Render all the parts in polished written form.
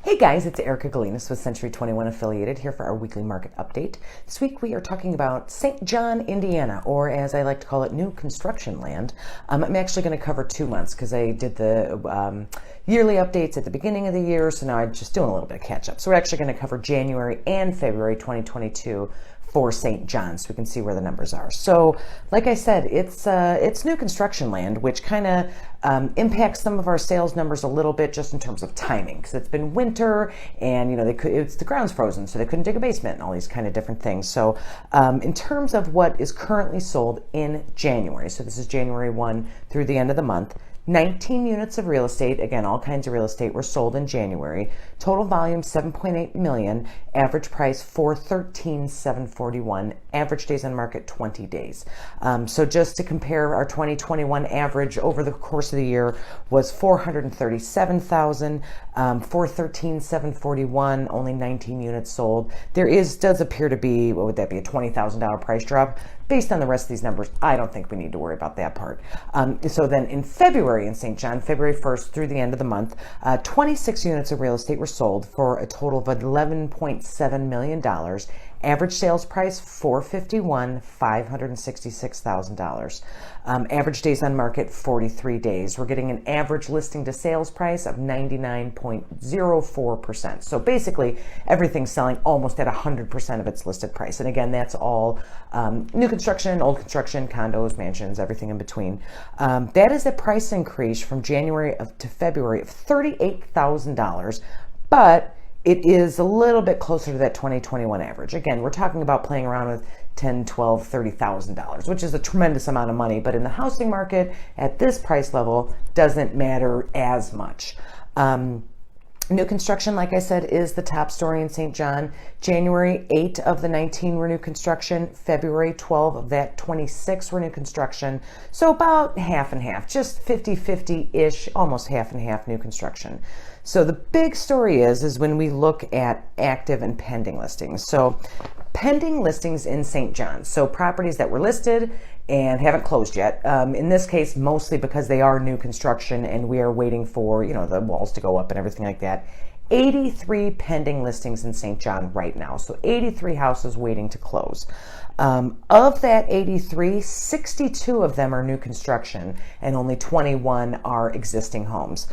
Hey guys, it's Erica Galinas with Century 21 Affiliated here for our weekly market update. This week we are talking about St. John, Indiana, or as I like to call it, new construction land. I'm actually going to cover 2 months because I did the yearly updates at the beginning of the year, so now I'm just doing a little bit of catch up. So we're actually going to cover January and February 2022 for St. John, so we can see where the numbers are. So, like I said, it's new construction land, which kind of impacts some of our sales numbers a little bit, just in terms of timing, because it's been winter, and the ground's frozen, so they couldn't dig a basement and all these kind of different things. So, in terms of what is currently sold in January, so this is January 1 through the end of the month. 19 units of real estate, again, all kinds of real estate, were sold in January. Total volume 7.8 million. Average price $413,741. Average days on market 20 days. So just to compare, our 2021 average over the course of the year was 437,000. 413,741. Only 19 units sold. Does appear to be, what would that be, a $20,000 price drop? Based on the rest of these numbers, I don't think we need to worry about that part. So then in February in St. John, February 1st through the end of the month, 26 units of real estate were sold for a total of $11.7 million. Average sales price $451,000, $566,000. Average days on market 43 days. We're getting an average listing to sales price of 99.04%. So basically, everything's selling almost at 100% of its listed price. And again, that's all new construction, old construction, condos, mansions, everything in between. That is a price increase from January to February of $38,000, but it is a little bit closer to that 2021 average. Again, we're talking about playing around with $10,000, $12,000, $30,000, which is a tremendous amount of money. But in the housing market, at this price level, doesn't matter as much. New construction, like I said, is the top story in St. John. January 8 of the 19 were new construction. February 12 of that 26 were new construction. So about half and half, just 50-50-ish, almost half and half new construction. So the big story is when we look at active and pending listings. So pending listings in St. John. So properties that were listed and haven't closed yet. In this case, mostly because they are new construction and we are waiting for, the walls to go up and everything like that. 83 pending listings in St. John right now. So 83 houses waiting to close. Of that 83, 62 of them are new construction and only 21 are existing homes.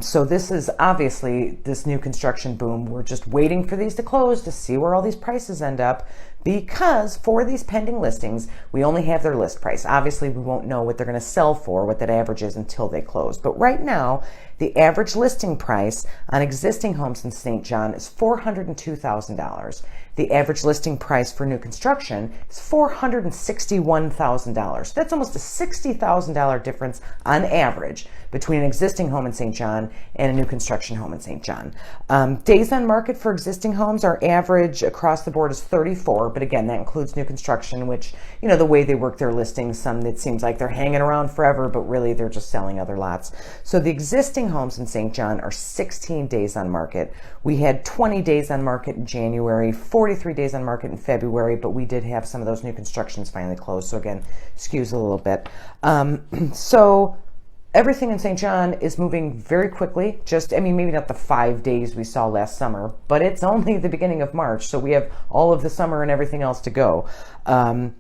So this is obviously this new construction boom. We're just waiting for these to close to see where all these prices end up, because for these pending listings, we only have their list price. Obviously, we won't know what they're going to sell for, what that average is, until they close. But right now, the average listing price on existing homes in St. John is $402,000. The average listing price for new construction is $461,000. That's almost a $60,000 difference on average between an existing home in St. John and a new construction home in St. John. Days on market for existing homes, our average across the board is 34, but again, that includes new construction, which, the way they work their listings, it seems like they're hanging around forever, but really they're just selling other lots. So the existing homes in St. John are 16 days on market. We had 20 days on market in January, 43 days on market in February, but we did have some of those new constructions finally closed. So again, skews a little bit. So everything in St. John is moving very quickly. Maybe not the 5 days we saw last summer, but it's only the beginning of March. So we have all of the summer and everything else to go. And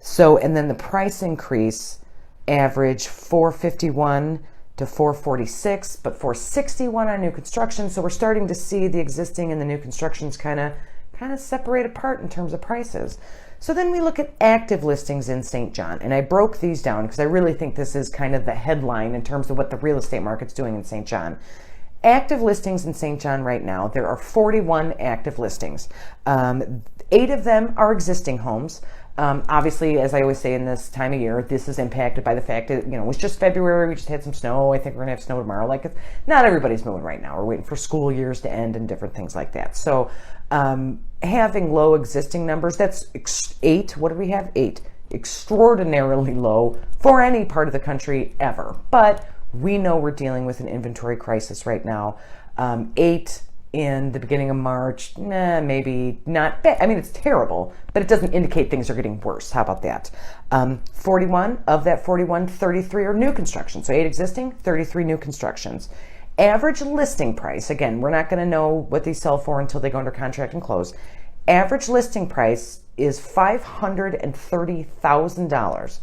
then the price increase average $451 to $446, but $461 on new construction. So we're starting to see the existing and the new constructions kind of separate apart in terms of prices. So then we look at active listings in St. John, and I broke these down because I really think this is kind of the headline in terms of what the real estate market's doing in St. John. Active listings in St. John right now, there are 41 active listings. 8 of them are existing homes. Obviously, as I always say in this time of year, this is impacted by the fact that, it was just February. We just had some snow. I think we're going to have snow tomorrow. Not everybody's moving right now. We're waiting for school years to end and different things like that. So having low existing numbers, that's 8. What do we have? 8. Extraordinarily low for any part of the country ever. But we know we're dealing with an inventory crisis right now. 8 in the beginning of March, maybe not bad. It's terrible, but it doesn't indicate things are getting worse. How about that? 41 of that 41, 33 are new construction. So 8 existing, 33 new constructions. Average listing price, again, we're not going to know what these sell for until they go under contract and close. Average listing price is $530,000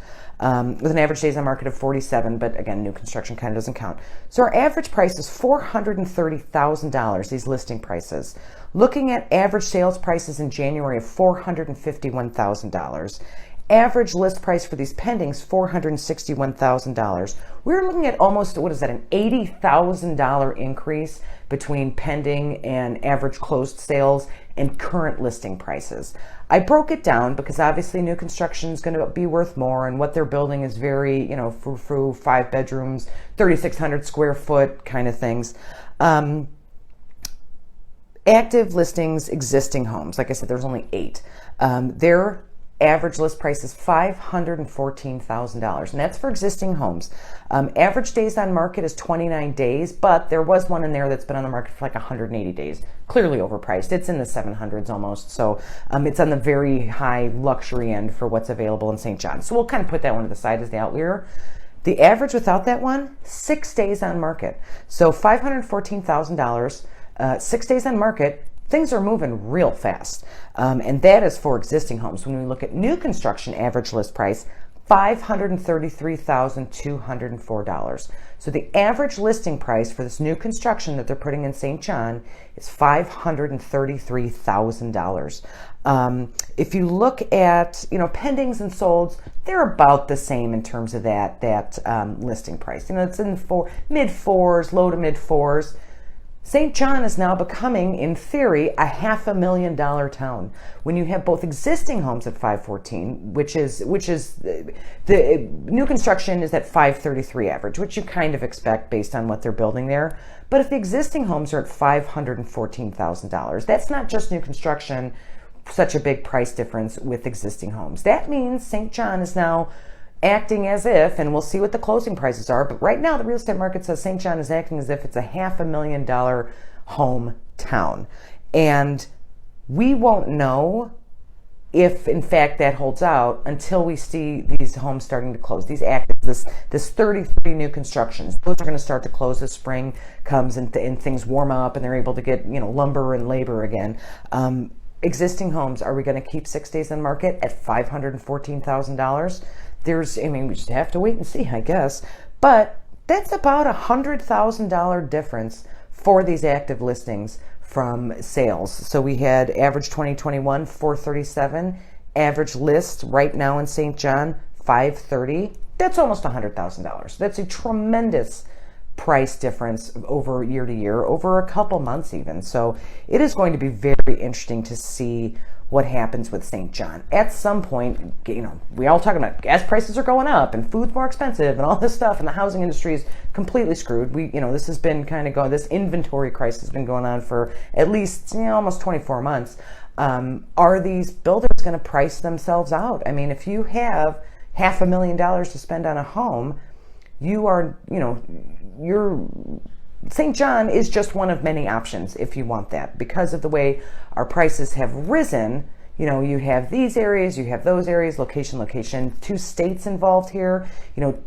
with an average days on market of 47, but again, new construction kind of doesn't count. So our average price is $430,000, these listing prices. Looking at average sales prices in January of $451,000. Average list price for these pendings, $461,000. We're looking at almost, what is that, an $80,000 increase between pending and average closed sales and current listing prices. I broke it down because obviously new construction is going to be worth more, and what they're building is very, frou-frou, 5 bedrooms, 3,600 square foot kind of things. Active listings, existing homes, like I said, there's only 8. Their average list price is $514,000, and that's for existing homes. Average days on market is 29 days, but there was one in there that's been on the market for like 180 days. Clearly overpriced. It's in the 700s almost, so it's on the very high luxury end for what's available in St. John. So we'll kind of put that one to the side as the outlier. The average without that one, 6 days on market. So $514,000, 6 days on market. Things are moving real fast, and that is for existing homes. When we look at new construction average list price, $533,204. So the average listing price for this new construction that they're putting in St. John is $533,000. If you look at pendings and solds, they're about the same in terms of that listing price. It's in mid 4s, low to mid 4s. St. John is now becoming, in theory, a $500,000 town. When you have both existing homes at 514, which is the new construction is at 533 average, which you kind of expect based on what they're building there. But if the existing homes are at $514,000, that's not just new construction, such a big price difference with existing homes. That means St. John is now acting as if, and we'll see what the closing prices are, but right now the real estate market says St. John is acting as if it's a $500,000 hometown. And we won't know if in fact that holds out until we see these homes starting to close. These active, this 33 new constructions, those are going to start to close as spring comes and things warm up and they're able to get lumber and labor again. Existing homes, are we going to keep 6 days on market at $514,000? We just have to wait and see, I guess. But that's about $100,000 difference for these active listings from sales. So we had average 2021, 437. Average list right now in St. John, 530. That's almost $100,000. That's a tremendous price difference over year to year, over a couple months even. So it is going to be very interesting to see what happens with St. John. At some point, we all talk about gas prices are going up and food's more expensive and all this stuff, and the housing industry is completely screwed. This has been this inventory crisis has been going on for at least almost 24 months. Are these builders going to price themselves out? If you have $500,000 to spend on a home, St. John is just one of many options if you want that. Because of the way our prices have risen, you have these areas, you have those areas, location, 2 states involved here,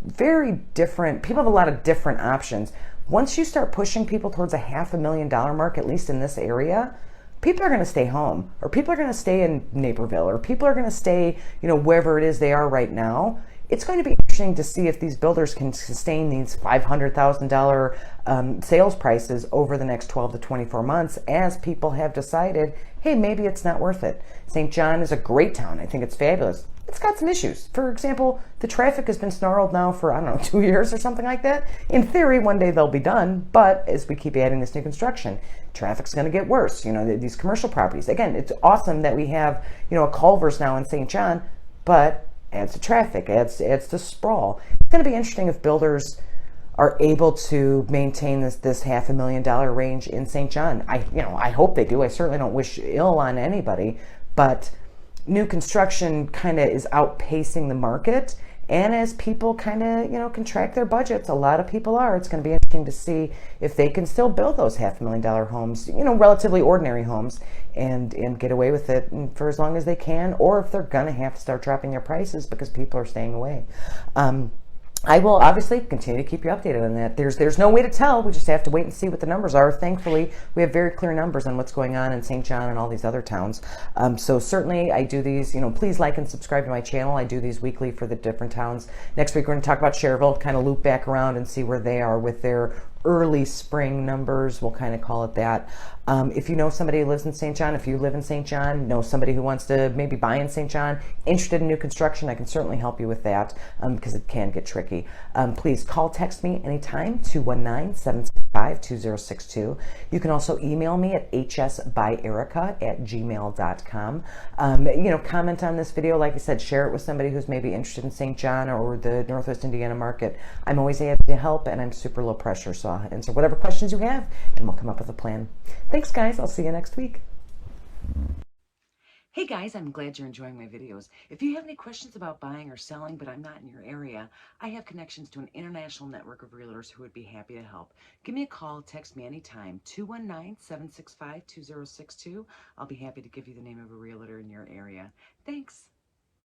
very different. People have a lot of different options. Once you start pushing people towards a $500,000 mark, at least in this area, people are going to stay home, or people are going to stay in Naperville, or people are going to stay, wherever it is they are right now. It's going to be interesting to see if these builders can sustain these $500,000 sales prices over the next 12 to 24 months as people have decided, hey, maybe it's not worth it. St. John is a great town. I think it's fabulous. It's got some issues. For example, the traffic has been snarled now for, 2 years or something like that. In theory, one day they'll be done, but as we keep adding this new construction, traffic's going to get worse. These commercial properties. Again, it's awesome that we have, a Culver's now in St. John, but adds to traffic, adds to sprawl. It's going to be interesting if builders are able to maintain this $500,000 range in St. John. I hope they do. I certainly don't wish ill on anybody, but new construction kind of is outpacing the market. And as people kind of, contract their budgets, a lot of people are, it's going to be interesting to see if they can still build those $500,000 homes, relatively ordinary homes, and get away with it for as long as they can, or if they're going to have to start dropping their prices because people are staying away. I will obviously continue to keep you updated on that. There's no way to tell. We just have to wait and see what the numbers are. Thankfully, we have very clear numbers on what's going on in St. John and all these other towns. So certainly, I do these. Please like and subscribe to my channel. I do these weekly for the different towns. Next week, we're going to talk about Cherville, kind of loop back around and see where they are with their early spring numbers. We'll kind of call it that. If you know somebody who lives in St. John, if you live in St. John, know somebody who wants to maybe buy in St. John, interested in new construction, I can certainly help you with that because it can get tricky. Please call, text me anytime, 219-765-2062. You can also email me at hsbyerica@gmail.com. Comment on this video. Like I said, share it with somebody who's maybe interested in St. John or the Northwest Indiana market. I'm always happy to help, and I'm super low pressure, so I'll answer whatever questions you have, and we'll come up with a plan. Thanks, guys. I'll see you next week. Hey guys, I'm glad you're enjoying my videos. If you have any questions about buying or selling, but I'm not in your area, I have connections to an international network of realtors who would be happy to help. Give me a call, text me anytime, 219-765-2062. I'll be happy to give you the name of a realtor in your area. Thanks.